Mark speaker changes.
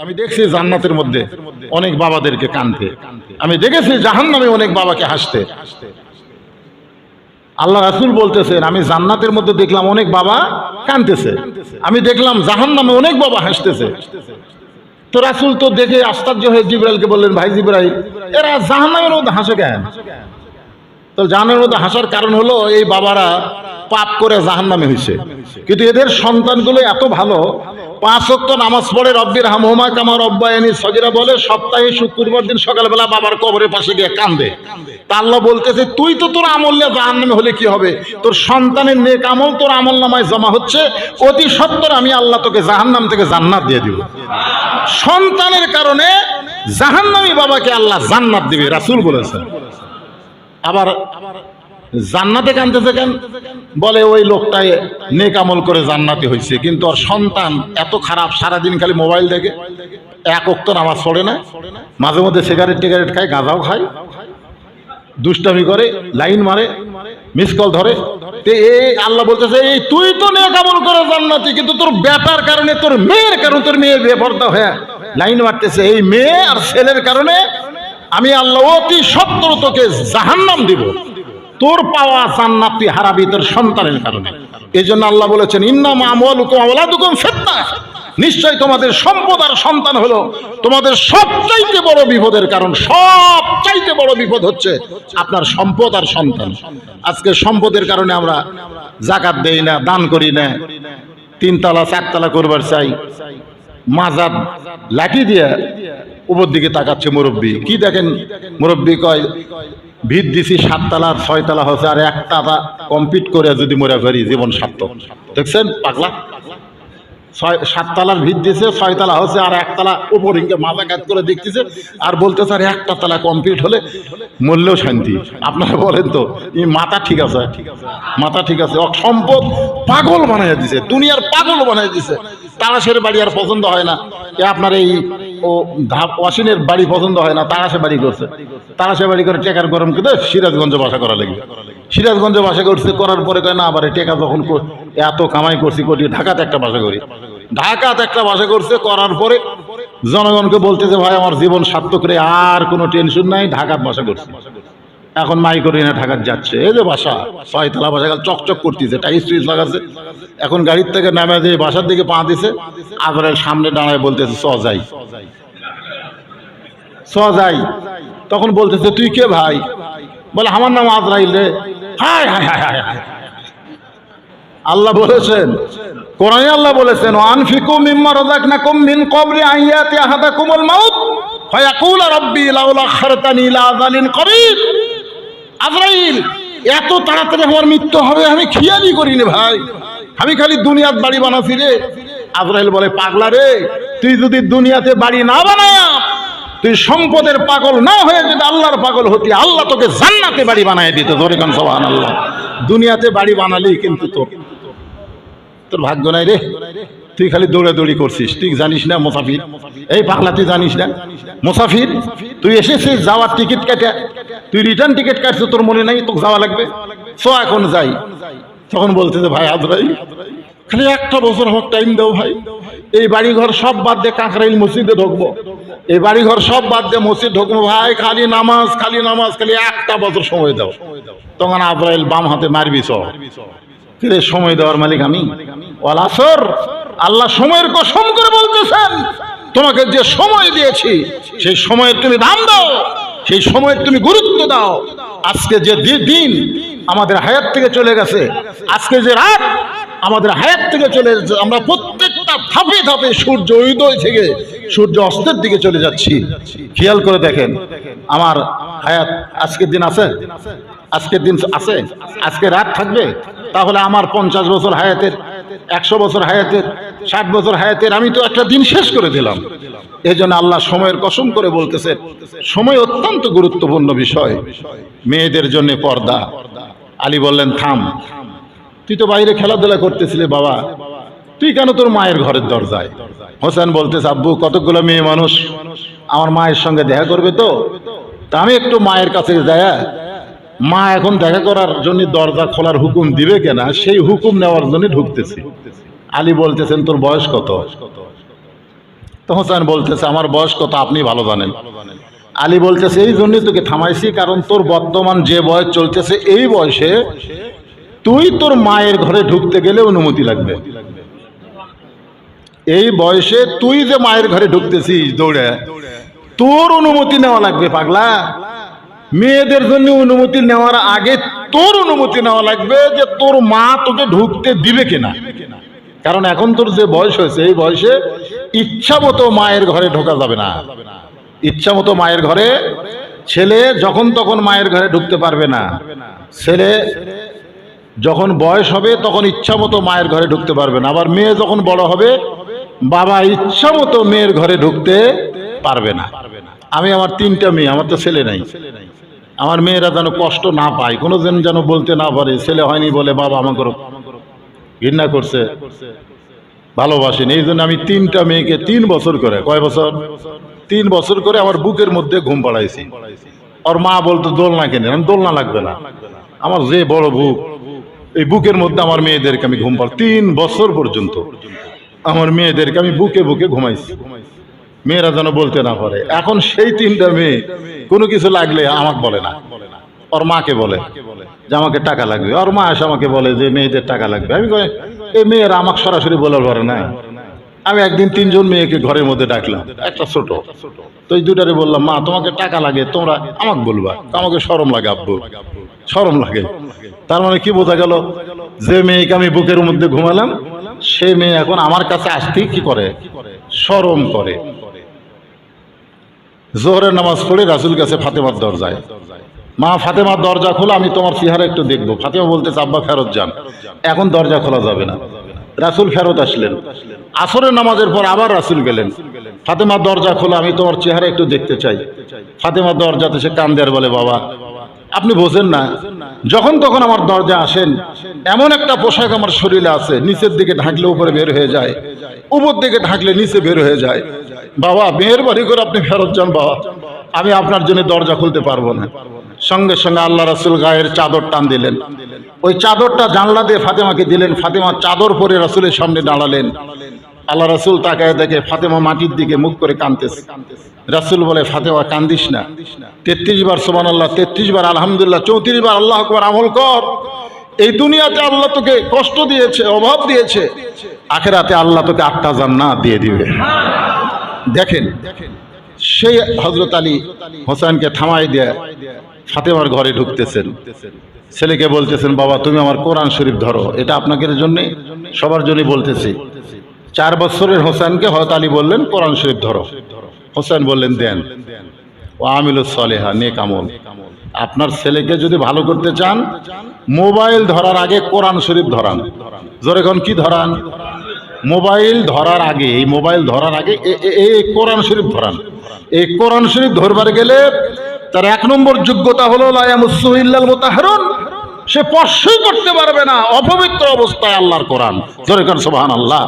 Speaker 1: আমি দেখছি জান্নাতের মধ্যে অনেক বাবাদেরকে কাঁদতে, আমি দেখেছি জাহান্নামে অনেক বাবাকে হাসতে। আল্লাহ রাসূল বলতেছেন আমি জান্নাতের মধ্যে দেখলাম অনেক বাবা কাঁদতেছে, আমি দেখলাম জাহান্নামে অনেক বাবা হাসতেছে। তো রাসূল তো দেখে আশ্চর্য হয়ে জিবরাইলকে বললেন, ভাই জিবরাইল, এরা জাহান্নামের মধ্যে হাসে কেন? তো জাহান্নামের মধ্যে হাসার কারণ হলো এই বাবারা পাপ করে জাহান্নামে হয়েছে, কিন্তু এদের সন্তানগুলো এত ভালো, 5 ওয়াক্ত নামাজ পড়ে, রব্বির হামহুমা কামা রব্বায়ানি সগীরা বলে, সপ্তাহে শুক্রবার দিন সকালবেলা বাবার কবরের পাশে গিয়ে কান্দে। তা আল্লাহ বলতেছে তুই তো তোর আমল নিয়ে জাহান্নামে হলে কি হবে, তোর সন্তানের নেক আমল তোর আমল নামায় জমা হচ্ছে, অতি সত্বর আমি আল্লাহ তোকে জাহান্নাম থেকে জান্নাত দিয়ে দিব। সন্তানের কারণে জাহান্নামী বাবাকে আল্লাহ জান্নাত দিবে, রাসূল বলেছেন। আবার জান্নাতে কাঁদতেছে কেন? বলে ওই লোকটাই নেক আমল করে জান্নাতি হয়েছে, কিন্তু ওর সন্তান এত খারাপ, সারাদিন খালি মোবাইল দেখে, 1 ওয়াক্ত নামাজ পড়ে না, মাঝে মধ্যে সিগারেট টিগারেট খায়, গাঁজাও খায়, দুষ্টামি করে, লাইন মারে, মিস কল ধরে। এই আল্লাহ বলতেছে এই তুই তো নেক আমল করে জান্নাতি, কিন্তু তোর বেটার কারণে, তোর মেয়ের কারণে, তোর মেয়ে বেপরদা হয়ে লাইন মারতেছে, এই মেয়ে আর ছেলের কারণে আমি আল্লাহ অতি সত্বর তোকে জাহান্নাম দিব, তোর পাওয়া জান্নাত তুই হারাবি তোর সন্তানের কারণে। এই জন্য আল্লাহ বলেছেন ইন্নামা আমওয়ালুকুম আওলাদুকুম ফিতনা, নিশ্চয় তোমাদের সম্পদ আর সন্তান হলো তোমাদের সবচাইতে বড় বিপদের কারণ। সবচাইতে বড় বিপদ হচ্ছে আপনার সম্পদ আর সন্তান। আজকে সম্পদের কারণে আমরা যাকাত দেই না, দান করি না, 3 তলা 4 তলা করবার চাই, মাজার লাঠি দিয়ে উপর দিকে তাকাচ্ছে মুরব্বী। কি দেখেন মুরব্বী কয় ভিত দিছি 7 তলা 6 তলা হচ্ছে, আর 1 টাকা কমপ্লিট করে যদি মরে করি জীবন সার্থক। দেখছেন পাগলা, 7 তলার ভিত দিছে, 6 তলা হচ্ছে, আর 1 তলা উপর ইনকে মাথা কাজ করে দেখতেছে, আর বলতেছে আর 1টা তলা কমপ্লিট হলে মরলেও শান্তি। আপনারা বলেন তো এই মাথা ঠিক আছে? মাথা ঠিক আছে? সম্পদ পাগল বানাইয়া দিছে, দুনিয়ার পাগল বানাইয়া দিছে। তারাশের বাড়ি আর পছন্দ হয় না, আপনার এই ও ওয়াসিনের বাড়ি পছন্দ হয় না, তারাশে বাড়ি করছে, তারাশে বাড়ি করে টেকার গরম কিন্তু সিরাজগঞ্জে বাসা করা লাগবে। সিরাজগঞ্জে বাসা করছে, করার পরে কয় না আবার টেকা যখন এত কামাই করছি করি ঢাকাতে একটা বাসা করি। ঢাকাতে একটা বাসা করছে, করার পরে জনগণকে বলতেছে ভাই আমার জীবন সার্থক করে, আর কোনো টেনশন নাই, ঢাকার বাসা করছে। এখন মাই করি না ঢাকার যাচ্ছে, এই যে বাসা 6 তলা বাসা চকচক করতেছে, টাইস টুইস লাগাচ্ছে। এখন গাড়ির থেকে নামে যে বাসার দিকে পা দিছে, আজরাইল সামনে দাঁড়ায় বলতেছে চ যাই, চ যাই। তখন বলতেছে তুই কে ভাই? বলে আমার নাম আজরাইল রে। হায় হায় হায় হায় হায়, আল্লাহ বলেছেন কোরআনে, আল্লাহ বলেছেন আনফিকু মিম্মা রাযাকনাকুম মিন ক্বাবলি আন ইয়াতি আহাদাকুমুল মাউত ফায়াকুলা রাব্বি লাউলা আখখারতানি ইলা আযালিন করিব। আজরাইল এত তাড়াতাড়ি আমার মৃত্যু হবে আমি খেয়ালই করিনি ভাই, আমি খালি দুনিয়ার বাড়ি বানাছি রে। আজরাইল বলে পাগলা রে, তুই যদি দুনিয়াতে বাড়ি না বানায়া, তুই সম্পদের পাগল না হয়ে যদি আল্লাহর পাগল হতি, আল্লাহ তোকে জান্নাতে বাড়ি বানায় দিত। জোরে কান সুবহানাল্লাহ। দুনিয়াতে বাড়ি বানালি কিন্তু তোর ভাগ্য নাই রে, তুই খালি দৌড়াদৌড়ি করছিস, তুই জানিস না মুসাফির। এই পাগলা তুই জানিস না মুসাফির? তুই এসেছিস যাওয়ার টিকিট কাটা, তুই রিটার্ন টিকিট কাটছিস, তোর মনে নাই তোকে যাওয়া লাগবে, সো এখন যাই। তখন বলতেছে ভাই আজরাইল খালি 1টা বছর হোক টাইম দাও ভাই, এই বাড়িঘর সব বাদ দিয়ে কাকরাইল মসজিদে ঢুকবো, এই বাড়িঘর সব বাদ দিয়ে মসজিদ ঢুকবো ভাই, খালি নামাজ খালি নামাজ, খালি 1টা বছর সময় দাও। তখন আজরাইল বাম হাতে মারবি চ, সময় দেওয়ার মালিক আমি। ওয়াল আসর, আল্লাহ সময়ের কসম করে বলতেছেন তোমাকে যে সময় দিয়েছি সেই সময়ের তুমি দাম দাও, সেই সময়ের তুমি গুরুত্ব দাও। আজকে যে দিন আমাদের হায়াত থেকে চলে গেছে, আজকে যে রাত আমাদের হায়াত থেকে চলে গেছে, আমরা প্রত্যেকটা ধাপে ধাপে সূর্য উদয় থেকে সূর্য অস্তের দিকে চলে যাচ্ছি। খেয়াল করে দেখেন আমার হায়াত আজকের দিন আছে, আজকের দিন আছে, আজকে রাত থাকবে। তাহলে আমার 50 বছর হায়াতের, 100 বছর হায়াতের, 60 বছর হায়াতের আমি তো একটা দিন শেষ করে দিলাম। এই জন্য আল্লাহ সময়ের কসম করে বলতেছে সময় অত্যন্ত গুরুত্বপূর্ণ বিষয়। মেয়েদের জন্য পর্দা। আলী বললেন থাম, তুই তো বাইরে খেলাধুলা করতেছিলি বাবা, তুই কেন তোর মায়ের ঘরের দরজায়? হোসেন বলতেছে আব্বু কতগুলো মেয়ে মানুষ আমার মায়ের সঙ্গে দেখা করবে, তো আমি একটু মায়ের কাছে যাই, মা এখন দেখা করার জন্য দরজা খোলার হুকুম দিবে কেনা, সেই হুকুম নেওয়ার জন্য ঢুকতেছি। আলী বলতেছেন তোর বয়স কত? তো হোসেন বলতেছে আমার বয়স কত আপনি ভালো জানেন। আলী বলতেছে এই জন্যই তোকে থামাইছি, কারণ তোর বর্তমান যে বয়স চলতেছে এই বয়সে তুই তোর মায়ের ঘরে ঢুকতে গেলে অনুমতি লাগবে। এই বয়সে তুই যে মায়ের ঘরে ঢুকতেছিস দৌড়ে, তোর অনুমতি নেওয়া লাগবে পাগলা। মেয়েদের জন্য অনুমতি নেওয়ার আগে তোর অনুমতি নেওয়া লাগবে যে তোর মা তোকে ঢুকতে দিবে কিনা। কারণ এখন তোর যে বয়স হয়েছে এই বয়সে ইচ্ছা মতো মায়ের ঘরে ঢোকা যাবে না। ইচ্ছা মতো মায়ের ঘরে ছেলে যখন তখন মায়ের ঘরে ঢুকতে পারবে না। ছেলে যখন বয়স হবে তখন ইচ্ছা মতো মায়ের ঘরে ঢুকতে পারবে না। আবার মেয়ে যখন বড় হবে বাবা ইচ্ছা মতো মেয়ের ঘরে ঢুকতে পারবে না। আমি আমার 3টা মেয়ে, আমার তো ছেলে নাই, আমার মেয়েরা যেন কষ্ট না পায়, কোনো দিন যেন বলতে না পারে ছেলে হয়নি বলে বাবা আমাকে ঘৃণা করছে, ভালোবাসেন। এই জন্য আমি 3টা মেয়েকে 3 বছর করে, কয় বছর, 3 বছর করে আমার বুকের মধ্যে ঘুম পাড়াইছি। ওর মা বলতো দোলনা কেনে, আমি দোলনা লাগবে না, আমার যে বড় বুক, এই বুকের মধ্যে আমার মেয়েদেরকে আমি ঘুম পাড় 3 বছর পর্যন্ত আমার মেয়েদেরকে আমি বুকে বুকে ঘুমাইছি, মেয়েরা যেন বলতে না পারে। এখন সেই 3টা মেয়ে কোনো কিছু লাগলে আমাকে বলে না, ওর মাকে বলে যে আমাকে টাকা লাগবে। ওর মা এসে আমাকে বলে যে মেয়েদের টাকা লাগবে। আমি কই এই মেয়েরা আমাকে সরাসরি বলার পারে না। আমি একদিন 3জন মেয়েকে ঘরের মধ্যে ডাকলাম, একটা ছোট, তো এই 2টারে বললাম মা তোমাকে টাকা লাগে তোমরা আমাকে বলবা, আমাকে শরম লাগে আব্বু, শরম লাগে। তার মানে কি বোঝা গেল, যে মেয়েকে আমি বুকের মধ্যে ঘুমালাম সে মেয়ে এখন আমার কাছে আসতেই কি করে, শরম করে। জোহরের নামাজ পড়ে রাসূল কাছে ফাতেমার দরজায়, মা ফাতেমার দরজা খোলা, আমি তোমার চেহারা একটু দেখবো। ফাতেমা বলতেছে আব্বা ফেরত যান, এখন দরজা খোলা যাবে না। রাসূল ফেরত আসলেন, আসরের নামাজের পর আবার রাসূল গেলেন, ফাতেমার দরজা খোলা, আমি তোমার চেহারা একটু দেখতে চাই। ফাতেমার দরজাতে সে কান্দে আর বলে বাবা আপনি বোঝেন না, যখন তখন আমার দরজা আসেন, এমন একটা পোশাক আমার শরীরে আছে, নিচের দিকে ঢাকলে উপরে বের হয়ে যায়, উপর দিকে ঢাকলে নিচে বের হয়ে যায়। বাবা মেহেরবানি করে আপনি ফেরত যান বাবা, আমি আপনার জন্য দরজা খুলতে পারবো না। সঙ্গে সঙ্গে আল্লাহ রাসূল গায়ের চাদর টান দিলেন, ওই চাদরটা জানলা দিয়ে ফাতেমাকে দিলেন। ফাতেমা চাদর পরে রাসূলের সামনে দাঁড়ালেন। আল্লাহ রাসূল তাকায় দেখে ফাতেমা মাটির দিকে মুখ করে কাঁদতেছে। রাসূল বলে ফাতেমা কান্দিস না, 33 বার সুবহানাল্লাহ, 33 বার আলহামদুলিল্লাহ, 34 বার আল্লাহু আকবার আমল কর। এই দুনিয়াতে আল্লাহ তোকে কষ্ট দিয়েছে, অভাব দিয়েছে, আখিরাতে আল্লাহ তোকে 8টা জান্নাত দিয়ে দিবে। দেখেন সেই হযরত আলী হোসেনকে থামাই দিয়ে ফাতেমার ঘরে ঢুকতেছেন, ছেলেকে বলতেছেন বাবা তুমি আমার কোরআন শরীফ ধরো, এটা আপনাদের জন্য সবার জন্য বলতেছি। 4 বছরের হোসেনকে হযরত আলী বললেন কোরআন শরীফ ধরো। হোসেন বললেন দেন, ও আমিলুস সলিহা, নেক আমল। আপনার ছেলেকে যদি ভালো করতে চান মোবাইল ধরার আগে কোরআন শরীফ ধরান। জোরে কোন কি ধরান, মোবাইল ধরার আগে, এই মোবাইল ধরার আগে এই কোরআন শরীফ ধরান। এই কোরআন শরীফ ধরবার গেলে তার 1 নম্বর যোগ্যতা হলো লা ইয়ামুসসু ইল্লাল মুতাহহারুন, সে স্পর্শই করতে পারবে না অপবিত্র অবস্থায় আল্লাহর কোরআন। জোরে কোন সুবহানাল্লাহ।